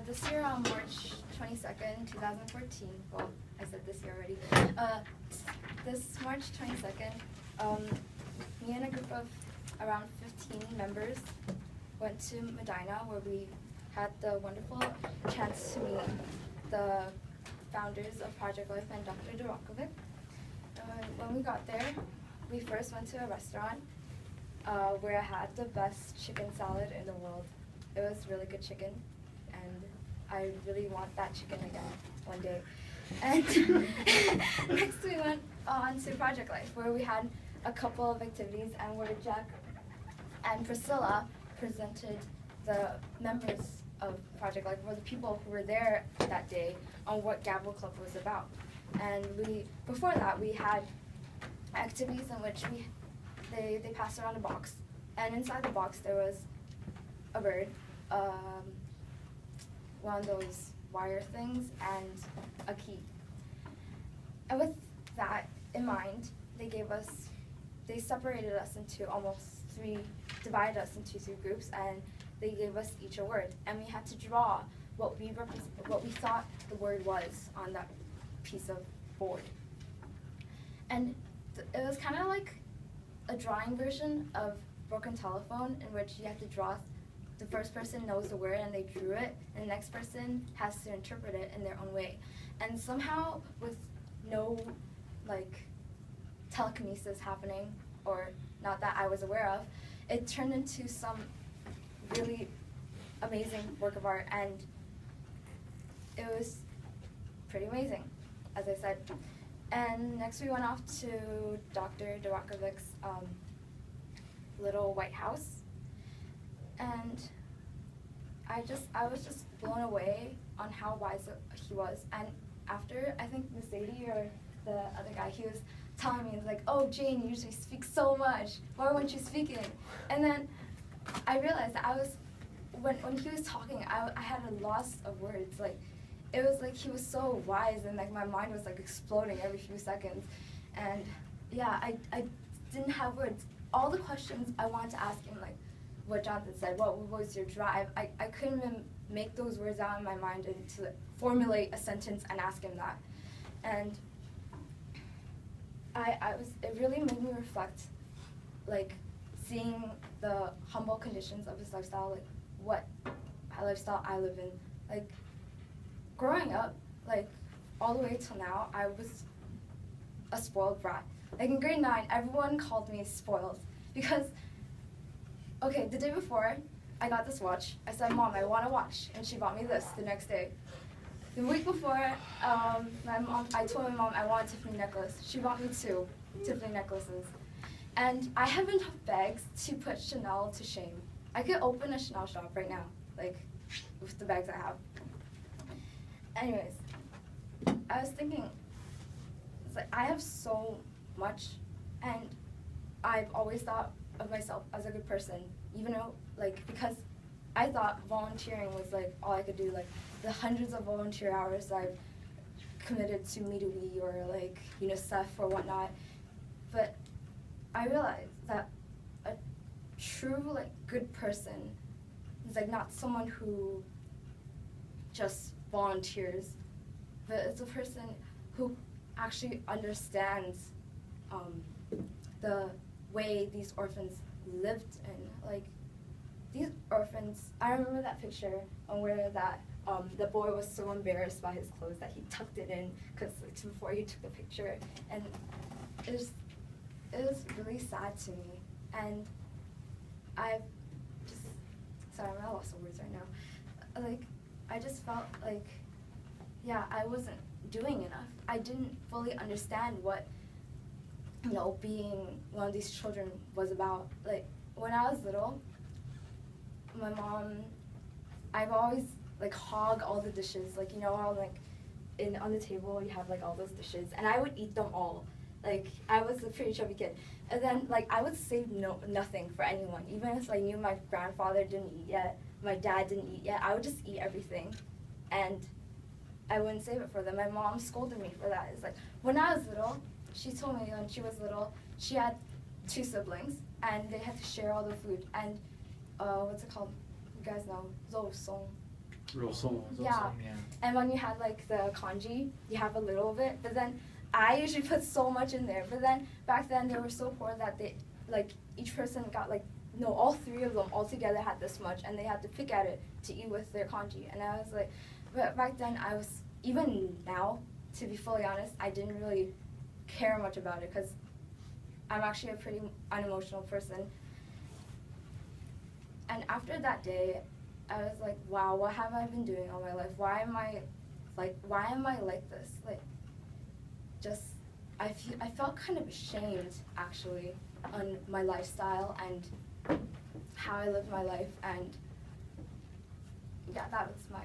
This year on March 22nd, 2014, well, I said this year already. This March 22nd, me and a group of around 15 members went to Medina, where we had the wonderful chance to meet the founders of Project Life and Dr. Durakovic. When we got there, we first went to a restaurant where I had the best chicken salad in the world. It was really good chicken, and I really want that chicken again one day. And next we went on to Project Life, where we had a couple of activities, and where Jack and Priscilla presented the members of Project Life, or the people who were there that day, on what Gavel Club was about. And before that, we had activities in which they passed around a box, and inside the box there was a bird, one of those wire things, and a key. And with that in mind, they separated us into divided us into three groups, and they gave us each a word, and we had to draw what we thought the word was on that piece of board. And it was kind of like a drawing version of Broken Telephone, in which you have to draw. The first person knows the word and they drew it, and the next person has to interpret it in their own way. And somehow, with no telekinesis happening, or not that I was aware of, it turned into some really amazing work of art, and it was pretty amazing, as I said. And next we went off to Dr. Durakovic's little White House, and I was just blown away on how wise he was. And after, I think Miss Sadie or the other guy, he was telling me, he was like, "Oh, Jane, you usually speak so much. Why weren't you speaking?" And then I realized that when he was talking, I had a loss of words. It was like he was so wise, and my mind was exploding every few seconds. And yeah, I didn't have words. All the questions I wanted to ask him, like what Jonathan said, what was your drive? I couldn't even make those words out in my mind and to formulate a sentence and ask him that. And it really made me reflect, seeing the humble conditions of his lifestyle, what lifestyle I live in. Growing up, all the way till now, I was a spoiled brat. In grade 9, everyone called me spoiled because, okay, the day before, I got this watch. I said, "Mom, I want a watch," and she bought me this the next day. The week before, I told my mom I want a Tiffany necklace. She bought me 2 Tiffany necklaces. And I have enough bags to put Chanel to shame. I could open a Chanel shop right now, with the bags I have. Anyways, I was thinking, I have so much, and I've always thought of myself as a good person, even though, because I thought volunteering was all I could do, the hundreds of volunteer hours I've committed to Midui or UNICEF or whatnot. But I realized that a true good person is not someone who just volunteers, but it's a person who actually understands the way these orphans lived in. These orphans, I remember that picture where the boy was so embarrassed by his clothes that he tucked it in before he took the picture, and it was really sad to me. And sorry, I'm at a loss of words right now. I just felt I wasn't doing enough. I didn't fully understand what being one of these children was about. When I was little, my mom, I've always hog all the dishes, how on the table you have all those dishes, and I would eat them all. I was a pretty chubby kid, and then I would save nothing for anyone. Even if I knew my grandfather didn't eat yet, my dad didn't eat yet, I would just eat everything, and I wouldn't save it for them. My mom scolded me for that. It's when I was little, she told me when she was little, she had 2 siblings, and they had to share all the food. And what's it called? You guys know, 肉松. real soul. Yeah. And when you had like the kanji, you have a little of it, but then I usually put so much in there. But then back then they were so poor that they like each person got like no, all three of them all together had this much, and they had to pick at it to eat with their kanji. And I was like, but back then I was, even now, to be fully honest, I didn't really care much about it because I'm actually a pretty unemotional person. And after that day, I was like, wow, what have I been doing all my life? Why am I like this? Like, just, I felt kind of ashamed, actually, on my lifestyle and how I lived my life, and yeah, that was my